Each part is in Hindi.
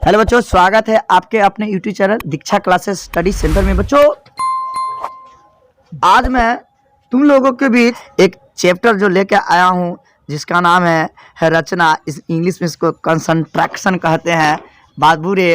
हेलो बच्चों, स्वागत है आपके अपने यूट्यूब चैनल दीक्षा क्लासेस स्टडी सेंटर में। बच्चों, आज मैं तुम लोगों के बीच एक चैप्टर जो लेकर आया हूँ जिसका नाम है रचना। इस इंग्लिश में इसको कंसंट्रेक्शन कहते हैं। बाबू रे,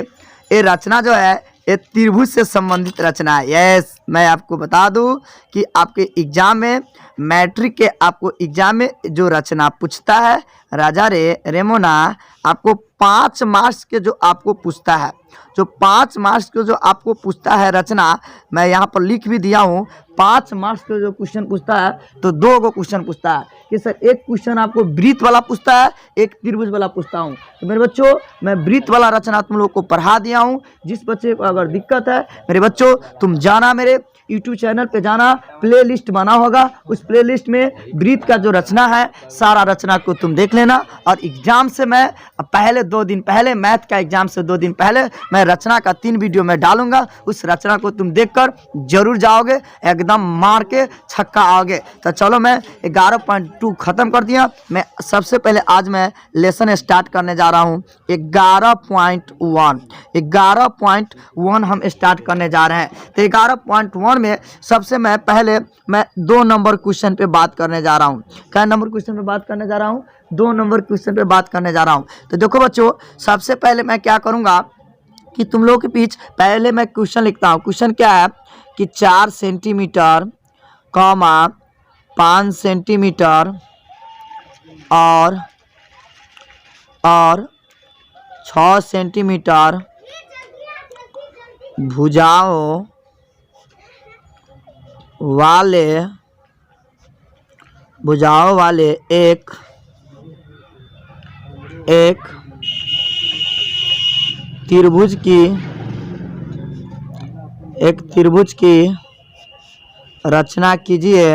ये रचना जो है ये त्रिभुज से संबंधित रचना है। यस, मैं आपको बता दूं कि आपके एग्जाम में, मैट्रिक के आपको एग्जाम में जो रचना पूछता है राजा रेमोना, आपको 5 मार्क्स के जो आपको पूछता है, जो 5 मार्क्स के जो आपको पूछता है रचना, मैं यहाँ पर लिख भी दिया हूँ। 5 मार्क्स के जो क्वेश्चन पूछता है तो 2 गो क्वेश्चन पूछता है कि सर एक क्वेश्चन आपको वृत्त वाला पूछता है, एक त्रिभुज वाला पूछता हूँ। तो मेरे बच्चों, मैं वृत्त वाला रचना तुम लोग को पढ़ा दिया हूँ। जिस बच्चे को अगर दिक्कत है मेरे बच्चों, तुम जाना मेरे यूट्यूब चैनल पे जाना, प्लेलिस्ट बना होगा, उस प्लेलिस्ट में वृत्त का जो रचना है सारा रचना को तुम देख लेना। और एग्जाम से मैं पहले 2 दिन पहले, मैथ का एग्जाम से 2 दिन पहले मैं रचना का 3 वीडियो में डालूंगा। उस रचना को तुम देखकर जरूर जाओगे, एकदम मार के छक्का आओगे। तो चलो, मैं 11.2 खत्म कर दिया। मैं सबसे पहले आज मैं लेसन स्टार्ट करने जा रहा हूँ। 11.1 हम स्टार्ट करने जा रहे हैं। तो 11.1 में सबसे मैं पहले 2 नंबर क्वेश्चन पे बात करने जा रहा हूँ। क्या नंबर क्वेश्चन पे बात करने जा रहा हूँ? 2 नंबर क्वेश्चन पे बात करने जा रहा हूँ। तो देखो बच्चों, सबसे पहले मैं क्या करूँगा कि तुम लोगों के बीच पहले मैं क्वेश्चन लिखता हूँ। क्वेश्चन क्या है कि 4 सेंटीमीटर, 5 सेंटीमीटर और 6 सेंटीमीटर भुजाओं वाले एक त्रिभुज की रचना कीजिए।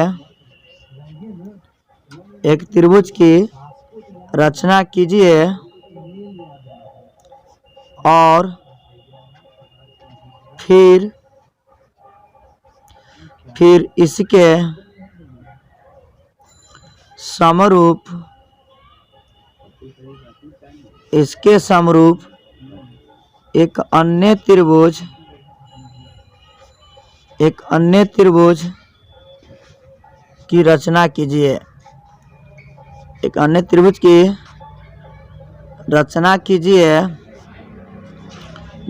एक त्रिभुज की रचना कीजिए और फिर इसके समरूप एक अन्य त्रिभुज की रचना कीजिए। एक अन्य त्रिभुज की रचना कीजिए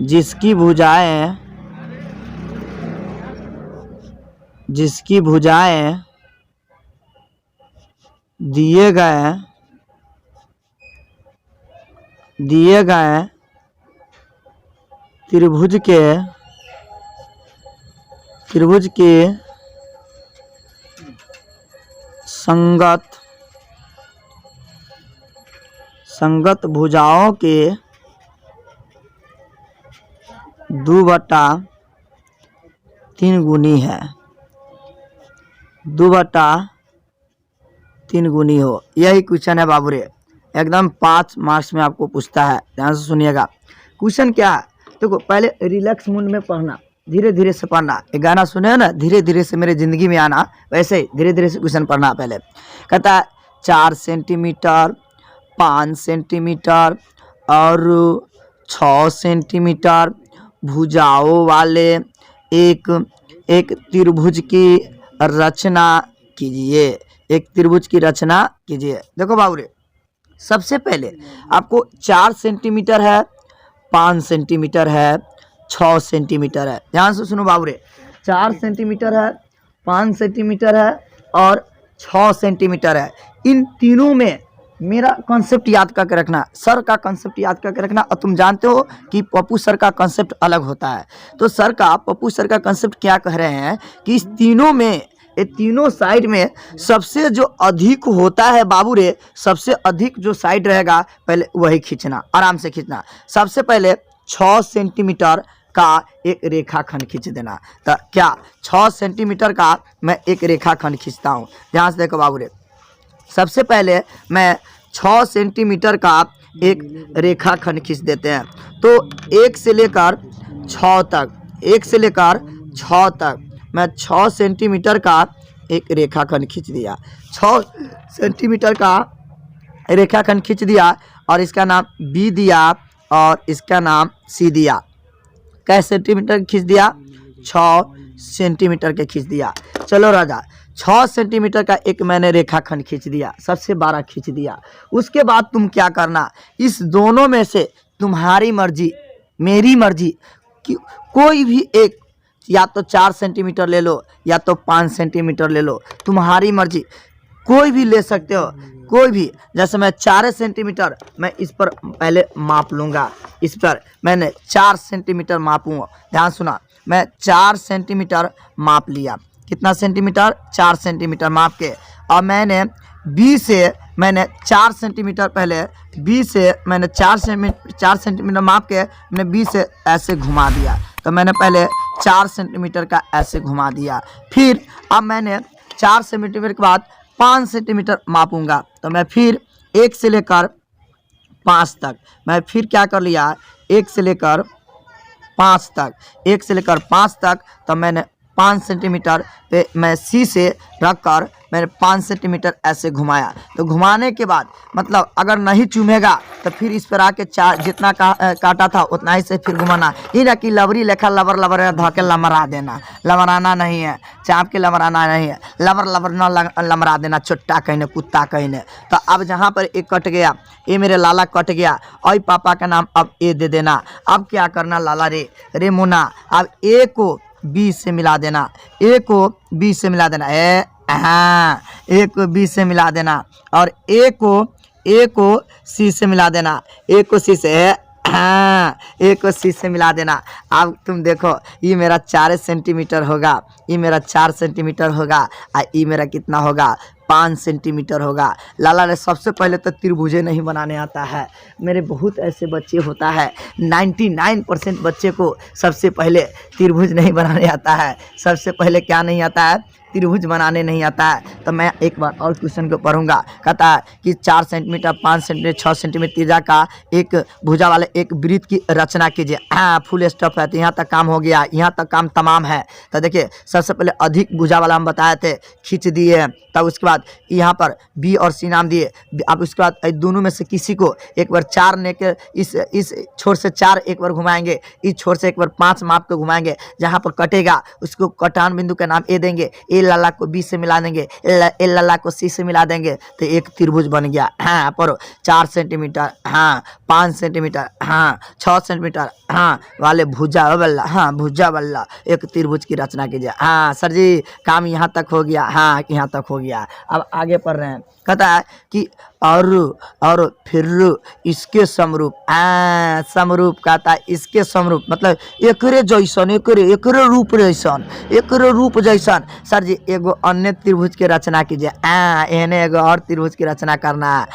जिसकी भुजाएं दिए गए त्रिभुज के संगत भुजाओं के 2/3 गुनी है। 2/3 गुनी हो, यही क्वेश्चन है बाबू रे। एकदम 5 मार्क्स में आपको पूछता है। ध्यान से सुनिएगा। क्वेश्चन क्या है, देखो पहले रिलैक्स मूड में पढ़ना, धीरे धीरे से पढ़ना। ये गाना सुने ना, धीरे धीरे से मेरे जिंदगी में आना, वैसे ही धीरे धीरे से क्वेश्चन पढ़ना। पहले कहता है 4 सेंटीमीटर, 5 सेंटीमीटर और 6 सेंटीमीटर भुजाओं वाले एक त्रिभुज की रचना कीजिए। एक त्रिभुज की रचना कीजिए। देखो बाबू रे, सबसे पहले आपको 4 सेंटीमीटर है, 5 सेंटीमीटर है, 6 सेंटीमीटर है। ध्यान से सुनो बाबू रे, 4 सेंटीमीटर है, 5 सेंटीमीटर है और 6 सेंटीमीटर है। इन तीनों में मेरा कॉन्सेप्ट याद करके रखना, सर का कॉन्सेप्ट याद करके रखना। और तुम जानते हो कि पप्पू सर का कॉन्सेप्ट अलग होता है। तो पप्पू सर का कॉन्सेप्ट क्या कह रहे हैं कि इस तीनों में, ये तीनों साइड में सबसे जो अधिक होता है बाबू रे, सबसे अधिक जो साइड रहेगा पहले वही खींचना, आराम से खींचना। सबसे पहले 6 सेंटीमीटर का एक रेखाखंड खींच देना। तो क्या 6 सेंटीमीटर का मैं एक रेखाखंड खींचता हूँ। ध्यान से देखो बाबू रे, सबसे पहले मैं 6 सेंटीमीटर का एक रेखाखंड खींच देते हैं। तो 1 से लेकर 6 तक मैं 6 सेंटीमीटर का एक रेखाखंड खींच दिया। 6 सेंटीमीटर का रेखाखंड खींच दिया और इसका नाम बी दिया और इसका नाम सी दिया। कै सेंटीमीटर खींच दिया? 6 सेंटीमीटर के खींच दिया। चलो राजा, 6 सेंटीमीटर का एक मैंने रेखाखंड खींच दिया, सबसे बड़ा खींच दिया। उसके बाद तुम क्या करना, इस दोनों में से तुम्हारी मर्जी मेरी मर्जी कि कोई भी एक, या तो 4 सेंटीमीटर ले लो या तो 5 सेंटीमीटर ले लो, तुम्हारी मर्जी, कोई भी ले सकते हो, कोई भी। जैसे मैं 4 सेंटीमीटर मैं इस पर पहले माप लूँगा, इस पर मैंने 4 सेंटीमीटर मापूँगा। ध्यान सुना, मैं 4 सेंटीमीटर माप लिया। कितना सेंटीमीटर? 4 सेंटीमीटर माप के। और मैंने बी से मैंने 4 सेंटीमीटर पहले बी से मैंने 4 सेंटीमीटर माप के मैंने बी से ऐसे घुमा दिया। तो मैंने पहले 4 सेंटीमीटर का ऐसे घुमा दिया। फिर अब मैंने 4 सेंटीमीटर के बाद 5 सेंटीमीटर मापूंगा। तो मैं फिर 1 से लेकर 5 तक मैं फिर क्या कर लिया, 1 से लेकर 5 तक, 1 से लेकर 5 तक। तो मैंने 5 सेंटीमीटर पे मैं सी से रखकर मैंने 5 सेंटीमीटर ऐसे घुमाया। तो घुमाने के बाद मतलब अगर नहीं चूमेगा तो फिर इस पर आके 4 जितना काटा था उतना ही से फिर घुमाना। ये ना कि लबरी लेखा लबर लबर धोके लमरा देना, लमराना नहीं है, चाप के लमराना नहीं है, लबर लबर न लमरा देना, चुट्टा कहने कुत्ता कहने। तो अब जहाँ पर एक कट गया, ये मेरे लाला कट गया, और पापा का नाम अब ए दे देना। अब क्या करना लाला रे मुन्ना, अब ए को बी से मिला देना, ए को बी से मिला देना, हाँ, ए को बी से मिला देना, और ए को सी से मिला देना, ए को सी से, हाँ, ए को सी से मिला देना। अब तुम देखो, ये मेरा 4 सेंटीमीटर होगा, ये मेरा 4 सेंटीमीटर होगा, और ये मेरा कितना होगा, 5 सेंटीमीटर होगा। लाला ने सबसे पहले तो त्रिभुजें नहीं बनाने आता है। मेरे बहुत ऐसे बच्चे होता है, 99% बच्चे को सबसे पहले त्रिभुज नहीं बनाने आता है। सबसे पहले क्या नहीं आता है? त्रिभुज बनाने नहीं आता है। तो मैं एक बार और क्वेश्चन को पढ़ूंगा। कहता है कि 4 सेंटीमीटर, 5 सेंटीमीटर, 6 सेंटीमीटर त्रिज्या का एक भुजा वाले एक वृत्त की रचना कीजिए। हाँ, फुल स्टॉप है, तो यहाँ तक काम हो गया, यहाँ तक काम तमाम है। तो देखिए, सबसे पहले अधिक भुजा वाला हम बताए थे, खींच दिए। तब उसके बाद यहाँ पर बी और सी नाम दिए। अब उसके बाद दोनों में से किसी को एक बार 4 ने के इस छोर से 4 एक बार घुमाएंगे, इस छोर से एक बार 5 माप को घुमाएंगे। जहाँ पर कटेगा उसको कटान बिंदु का नाम ए देंगे, ए लाला को बी से मिला देंगे, ए लाला को सी से मिला देंगे, तो एक त्रिभुज बन गया। हाँ, पर 4 सेंटीमीटर, हाँ, 5 सेंटीमीटर, हाँ, 6 सेंटीमीटर, हाँ, वाले भुजा वाला, हाँ, भुजा वाला एक त्रिभुज की रचना कीजिए। हाँ सर जी, काम यहाँ तक हो गया, हाँ, यहाँ तक हो गया। अब आगे पढ़ रहे हैं। कहता है कि और फिर इसके समरूप, समरूप कहता है इसके समरूप, मतलब एकरे जैसन, एकरे रूप जैसन। सर जी, एगो अन्य त्रिभुज के रचना कीजिए। एहने एगो और त्रिभुज की रचना करना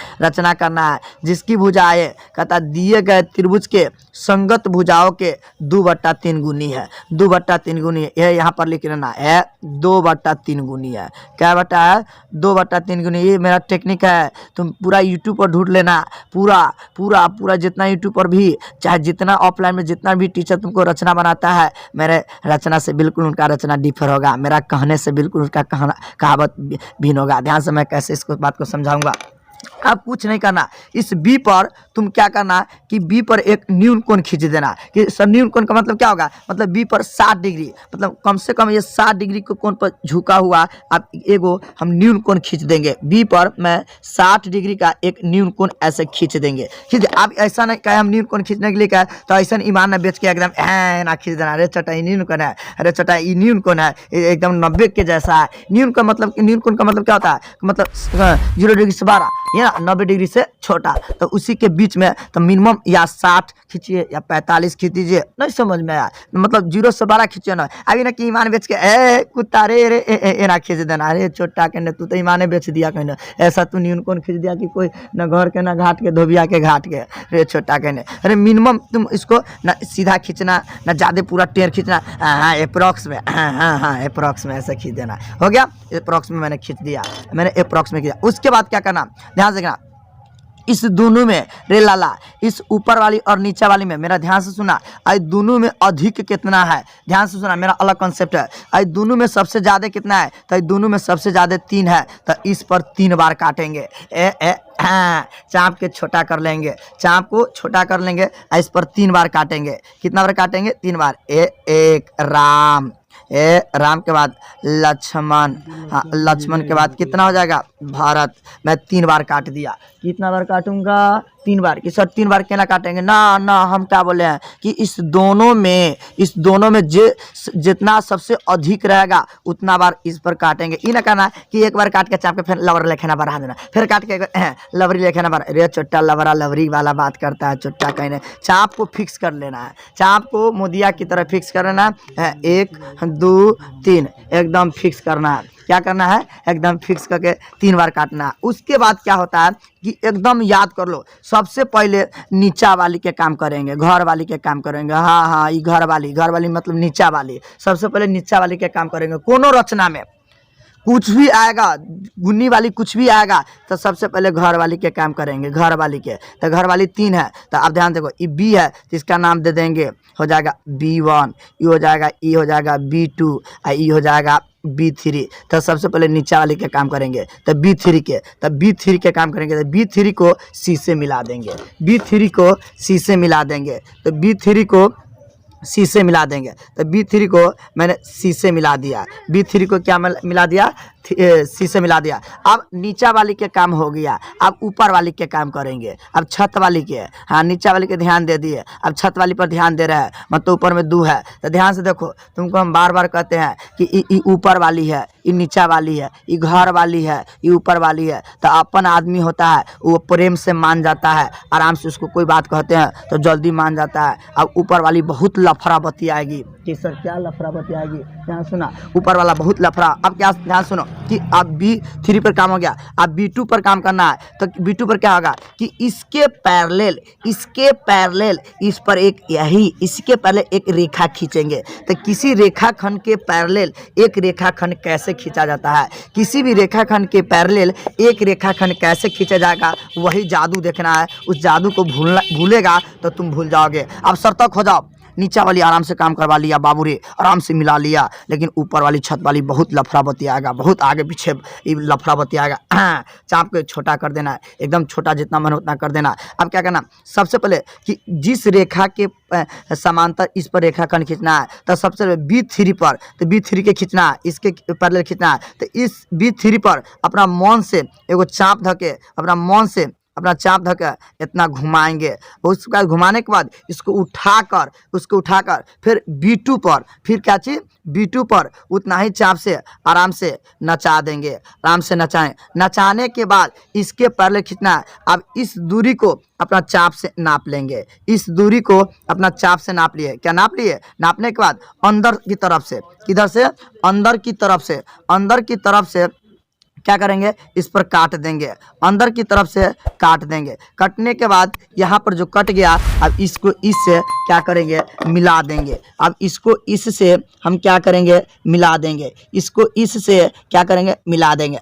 है जिसकी भुजाएं, कहता दिए गए त्रिभुज के संगत भुजाओं के 2/3 गुनी है। 2/3 गुनी है, यह यहाँ पर लिख लेना है, 2/3 गुनी है। क्या बटा है? 2/3 गुनी। ये मेरा टेक्निक है, तुम पूरा यूट्यूब पर ढूंढ लेना। पूरा जितना यूट्यूब पर भी, चाहे जितना ऑफलाइन में जितना भी टीचर तुमको रचना बनाता है, मेरे रचना से बिल्कुल उनका रचना डिफर होगा, मेरा कहने से बिल्कुल उसका कहावत भिन्न होगा। ध्यान से मैं कैसे इसको बात को समझाऊंगा। अब कुछ नहीं करना, इस बी पर तुम क्या करना कि बी पर एक न्यून कोण खींच देना। कि सर न्यून कोण का मतलब क्या होगा? मतलब बी पर 60 डिग्री, मतलब कम से कम ये 60 डिग्री के कोण पर झुका हुआ अब एगो हम न्यून कोण खींच देंगे। बी पर मैं 60 डिग्री का एक न्यून कोण ऐसे खींच देंगे। ठीक है, अब ऐसा नहीं कहे हम न्यून कोण खींचने के लिए कहे तो ऐसा ईमान ना बेच के एकदम ना खींच देना, अरे चटा ये न्यून कोण है, अरे चटा ये न्यून कोण है, एकदम 90 के जैसा है। न्यून का मतलब, न्यून कोण का मतलब क्या होता है? मतलब 0 डिग्री से 12 या 90 डिग्री से छोटा, तो उसी के बीच में तो मिनिमम या 60 खींचिए या 45 खींच दीजिए। नहीं समझ में आया, मतलब 0 से 12 खींचिए ना। अभी ना कि ईमान बेच के कुत्ता रे ना खींच देना, अरे छोटा कहने तू तो ईमाने बेच दिया कहने, ऐसा तू न्यून कौन खींच दिया कि कोई न घर के ना घाट के, धोबिया के घाट के, रे छोटा कहने। अरे मिनिमम तुम इसको ना सीधा खींचना, ना ज़्यादा पूरा टेढ़ खींचना। हाँ अप्रोक्स में, हाँ अप्रोक्स में ऐसे खींच देना। हो गया, अप्रोक्स में मैंने खींच दिया, मैंने अप्रोक्स में किया। उसके बाद क्या करना, ध्यान से देखना, इस दोनों में रे लाला, इस ऊपर वाली और नीचे वाली में, मेरा ध्यान से सुना, आई दोनों में अधिक कितना है, ध्यान से सुना, मेरा अलग कॉन्सेप्ट है। आई दोनों में सबसे ज़्यादा कितना है, तो दोनों में सबसे ज़्यादा 3 है, तो इस पर 3 बार काटेंगे। चाँप के छोटा कर लेंगे, चाँप को छोटा कर लेंगे, इस पर 3 बार काटेंगे। कितना बार काटेंगे, 3 बार। एक राम, राम के बाद लक्ष्मण, हाँ लक्ष्मण के बाद कितना हो जाएगा, भरत। मैं 3 बार काट दिया। कितना बार काटूंगा, 3 बार। कि सर 3 बार क्या काटेंगे, ना ना, हम क्या बोले हैं कि इस दोनों में जितना सबसे अधिक रहेगा उतना बार इस पर काटेंगे। ये ना कहना कि एक बार काट के चाप के फिर लवर लेखना बढ़ा देना, फिर काट के लवरी लेखना बढ़ा। रे चुट्टा लवरा लवरी वाला बात करता है, चुट्टा कहने। चाप को फिक्स कर लेना है, चाप को मोदिया की तरह फिक्स करना है। 1 2 3 एकदम फिक्स करना है। क्या करना है, एकदम फिक्स करके 3 बार काटना है। उसके बाद क्या होता है कि एकदम याद कर लो, सबसे पहले नीचा वाली के काम करेंगे, घर वाली के काम करेंगे। हाँ, ये घर वाली मतलब नीचा वाली। सबसे पहले नीचा वाली के काम करेंगे। कोनो रचना में कुछ भी आएगा, गुन्नी वाली कुछ भी आएगा, तो सबसे पहले घर वाली के काम करेंगे, घर वाली के। तो घर वाली 3 है, तो अब ध्यान देखो, ये बी है तो इसका नाम दे देंगे, हो जाएगा B1, ये हो जाएगा, ई हो जाएगा B2, और ई हो जाएगा B3। तो सबसे पहले नीचा वाली के काम करेंगे, तो B3 के काम करेंगे। तो B3 को C से मिला देंगे, B3 को C से मिला देंगे, तो B3 को C से मिला देंगे। तो B3 को मैंने C से मिला दिया, B3 को क्या मिला दिया, C से मिला दिया। अब नीचा वाली के काम हो गया, अब ऊपर वाली के काम करेंगे। अब छत वाली के, हाँ नीचा वाली के ध्यान दे दिए, अब छत वाली पर ध्यान दे रहे हैं, मतलब ऊपर में 2 है। तो ध्यान से देखो, तुमको हम बार बार कहते हैं कि ये ऊपर वाली है, ये नीचा वाली है, ये घर वाली है, ये ऊपर वाली है। तो अपन आदमी होता है वो प्रेम से मान जाता है, आराम से उसको कोई बात कहते हैं तो जल्दी मान जाता है। अब ऊपर वाली बहुत लफड़ा बतियाएगी कि सर क्या लफड़ा बतियाएगी, ध्यान सुना, ऊपर वाला बहुत लफड़ा। अब क्या, ध्यान सुनो कि अब B3 पर काम हो गया, अब B2 पर काम करना है। तो B2 पर क्या होगा कि इसके पैरेलल इस पर इसके पैरेलल एक रेखा खींचेंगे। तो किसी रेखाखंड के पैरेलल एक रेखाखंड कैसे खींचा जाता है, किसी भी रेखाखंड के पैरेलल एक रेखाखंड कैसे खींचा जाएगा, वही जादू देखना है। उस जादू को भूलेगा तो तुम भूल जाओगे। अब सतर्क हो जाओ, नीचा वाली आराम से काम करवा लिया बाबू रे, आराम से मिला लिया, लेकिन ऊपर वाली छत वाली बहुत लफड़ा बतियाएगा, बहुत आगे पीछे लफड़ा बतियाएगा। चाप को छोटा कर देना है, एकदम छोटा, जितना मन उतना कर देना। अब क्या करना, सबसे पहले कि जिस रेखा के समांतर इस पर रेखाखंड खींचना है, तो सबसे पहले B3 पर, तो B3 के खींचना है, इसके पैरेलल खींचना है। तो इस B3 पर अपना मन से एगो चाप धके, अपना चाप धके इतना घुमाएंगे। उसके बाद घुमाने के बाद इसको उठाकर फिर B2 पर, फिर क्या चीज़, B2 पर उतना ही चाप से आराम से नचा देंगे, आराम से नचाने के बाद इसके पैरेलल खींचना है। अब इस दूरी को अपना चाप से नाप लेंगे, इस दूरी को अपना चाप से नाप लिए। क्या नाप लिए, नापने के बाद अंदर की तरफ से, किधर से, अंदर की तरफ से क्या करेंगे, इस पर काट देंगे, अंदर की तरफ से काट देंगे। कटने के बाद यहाँ पर जो कट गया, अब इसको इससे क्या करेंगे, मिला देंगे। अब इसको इससे हम क्या करेंगे, मिला देंगे, इसको इससे क्या करेंगे, मिला देंगे।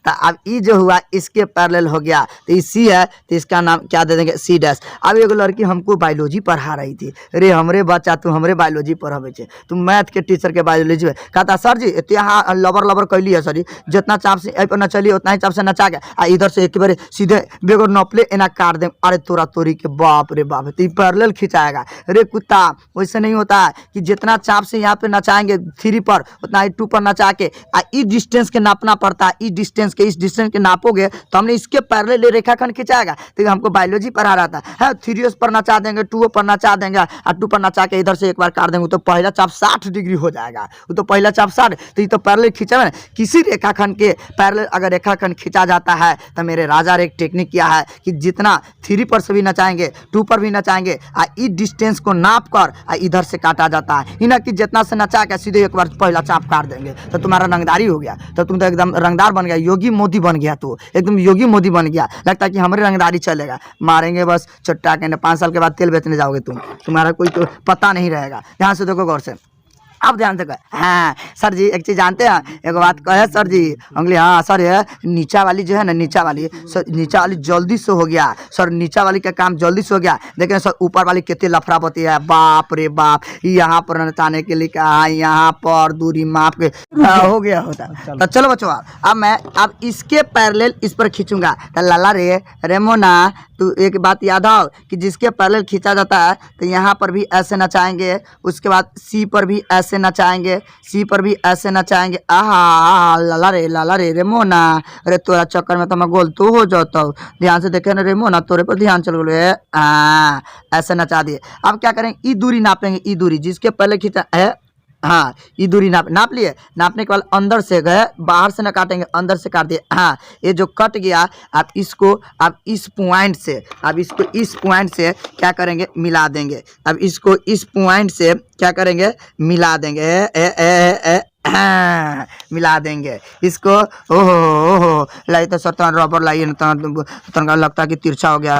तो अब ये जो हुआ इसके पैरेलल हो गया, तो ये C है, तो इसका नाम क्या दे देंगे, C'। अब एगो लड़की हमको बायोलॉजी पढ़ा रही थी, अरे हमरे बच्चा तू हमरे बायोलॉजी पढ़ावे छे, तुम मैथ के टीचर के बायोलॉजी में कहता सर जी यहाँ लबर कैली है सर जी, जितना चाप से पर नचलिए उतना ही चाप से नचा के आ इधर से एक बार सीधे बेगोर नपले एना काट दे। अरे तोरा तोरी के बाप रे बाप, तो पैरेलल खिंचाएगा। अरे कुत्ता, वैसे नहीं होता है कि जितना चाप से यहाँ पे नचाएंगे 3 पर उतना ही 2 पर नचा के इस डिस्टेंस के नापना पड़ता है। इस डिस्टेंस के नापोगे तो हमने इसके पैरेलल रेखाखंड खिंचाएगा। तो हमको बायोलॉजी पढ़ा रहा था, है 3 पर नचा देंगे, 2 पर नचा देंगे और 2 पर नचा के इधर से एक बार काट देंगे, तो पहला चाप 60 डिग्री हो जाएगा। वो तो पहला चाप 60, तो ये तो पैरेलल खींचा है। किसी रेखाखंड के पैरेलल अगर रेखाखंड खींचा जाता है तो मेरे राजा ने एक टेक्निक किया है कि जितना 3 पर से भी नचाएंगे, 2 पर भी नचाएंगे, इस डिस्टेंस को नाप कर इधर से काटा जाता है। इना कि जितना से नचा के सीधे एक बार पहला चाप काट देंगे तो तुम्हारा रंगदारी हो गया, तो तुम तो एकदम रंगदार बन गया, योगी मोदी बन गया, तू एकदम योगी मोदी बन गया। लगता है कि हमारे रंगदारी चलेगा, मारेंगे बस चट्टा कहने, 5 साल के बाद तेल बेचने जाओगे तुम्हारा कोई तो पता नहीं रहेगा। ध्यान से देखो गौर से, अब ध्यान से कहे। हाँ सर जी एक चीज जानते हैं, एक बात कहे सर जी। अंगली हाँ सर ये नीचा वाली जो है ना, नीचा वाली सर, नीचा वाली जल्दी से हो गया सर, नीचा वाली का काम जल्दी से हो गया, लेकिन सर ऊपर वाली कितनी लफड़ापति है, बाप रे बाप। यहाँ पर नचाने के लिए कहा, यहाँ पर दूरी माप के हो गया होता। तो चलो बच्चों अब इसके पैरेलल इस पर खींचूंगा। तो लाला रे रेमोना तो एक बात याद आओ कि जिसके पैरेलल खींचा जाता है तो यहाँ पर भी ऐसे नचाएंगे, उसके बाद सी पर भी ऐसे नचाएंगे, सी पर भी ऐसे नचाएंगे। आहा लाला रे रेमोना, अरे तोरा चक्कर में तो मैं गोल तो हो जाता हूँ। ध्यान से देखे ना रेमोना, तोरे पर ध्यान चल गए। ऐसे नचा दिए। अब क्या करेंगे, ई दूरी नापेंगे, ई दूरी जिसके पहले खींचा है। हाँ ये दूरी नाप लिए। नापने के बाद अंदर से गए, बाहर से ना काटेंगे, अंदर से काट दिए। हाँ ये जो कट गया आप इसको आप इस पॉइंट से क्या करेंगे, मिला देंगे। अब इसको इस पॉइंट से क्या करेंगे, मिला देंगे। मिला देंगे इसको। ओहो लाई तो सर रबर लाइए तनका लगता है कि तिरछा हो गया।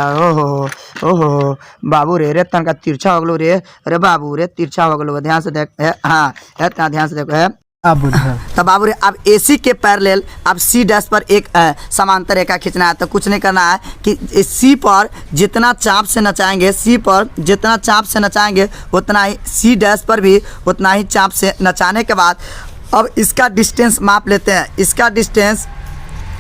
ओहो बाबू रे तनका तिरछा हो गलो रे, अरे बाबू रे तिरछा हो गलो। ध्यान से देख। हाँ ध्यान से देखो है। तो बाबू रे अब AC के पैरेलल अब C' पर एक समांतर रेखा खींचना है। तो कुछ नहीं करना है कि C पर जितना चाप से नचाएंगे, C पर जितना चाप से नचाएंगे उतना ही C' पर भी उतना ही चाप से नचाने के बाद अब इसका डिस्टेंस माप लेते हैं। इसका डिस्टेंस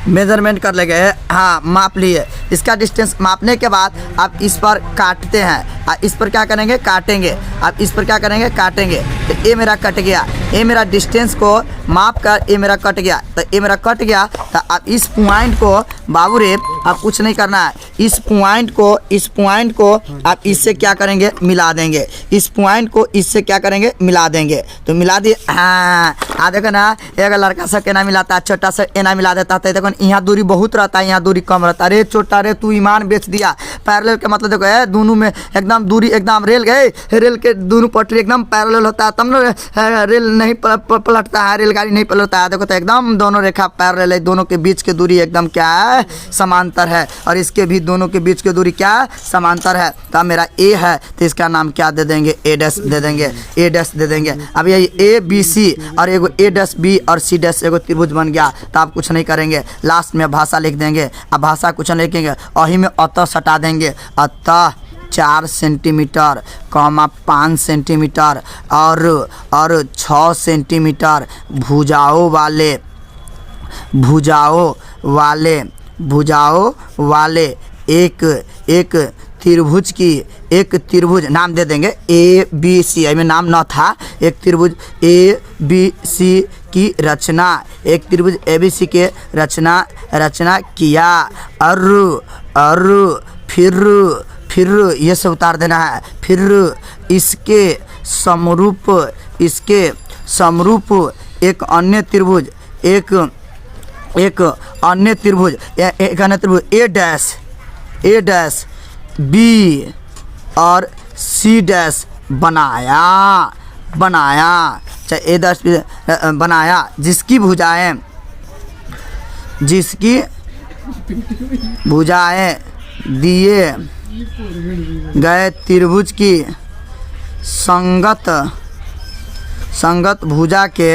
मेजरमेंट कर ले गए। हाँ माप लिए। इसका डिस्टेंस मापने के बाद आप इस पर काटते हैं। इस पर क्या करेंगे, काटेंगे। आप इस पर क्या करेंगे, काटेंगे। तो ये मेरा कट गया, ये मेरा डिस्टेंस को माप कर ये मेरा कट गया। तो ये मेरा कट गया। तो आप इस पॉइंट को बाबू रे आप कुछ नहीं करना है, इस पॉइंट को आप इससे क्या करेंगे, मिला देंगे। इस पॉइंट को इससे क्या करेंगे, मिला देंगे। तो मिला दिए। हाँ देखो ना, एक लड़का सा केना मिलाता है, छोटा सा एना मिला देता है। देखो यहाँ दूरी बहुत रहता है, यहाँ दूरी कम रहता है। अरे छोटा रे तू ईमान बेच दिया। पैरेलल का मतलब देखो दोनों में एकदम दूरी एकदम रेल गए, रेल के दोनों पटरी एकदम पैरेलल होता है तब ना रेल नहीं पलटता है, रेलगाड़ी नहीं पलटता है। देखो तो एकदम दोनों रेखा पैरेलल है, दोनों के बीच की दूरी एकदम क्या है, समांतर है। और इसके भी दोनों के बीच की दूरी क्या है, समांतर है। तो मेरा A है तो इसका नाम क्या दे देंगे, A' दे देंगे, A' दे देंगे। अब यही ABC और एगो A'B और C' एगो त्रिभुज बन गया। तो आप कुछ नहीं करेंगे, लास्ट में भाषा लिख देंगे। अब भाषा कुछ नहीं लिखेंगे, वही में अतः सटा देंगे। अतः 4 सेंटीमीटर, 5 सेंटीमीटर और 6 सेंटीमीटर भुजाओं वाले एक त्रिभुज नाम दे देंगे ABC। में नाम न था। एक त्रिभुज ABC की रचना, एक त्रिभुज ABC के रचना किया। और फिर ये सब उतार देना है। फिर इसके समरूप एक अन्य त्रिभुज A' B और C' बनाया चाहे A' बनाया, जिसकी भुजाएं दिए गए त्रिभुज की संगत भुजा के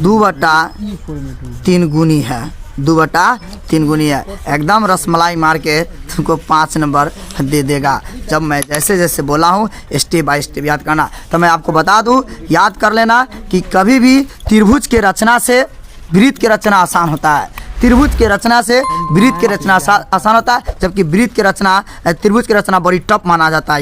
2/3 गुनी है। 2/3 गुनी है। एकदम रसमलाई मार के तुमको 5 नंबर दे देगा। जब मैं जैसे जैसे बोला हूँ स्टेप बाय स्टेप याद करना। तो मैं आपको बता दूँ, याद कर लेना कि कभी भी त्रिभुज के रचना से वृत्त की रचना आसान होता है। त्रिभुज की रचना से वृत्त की रचना आसान होता है, जबकि वृत्त की रचना त्रिभुज की रचना बड़ी टफ माना जाता है।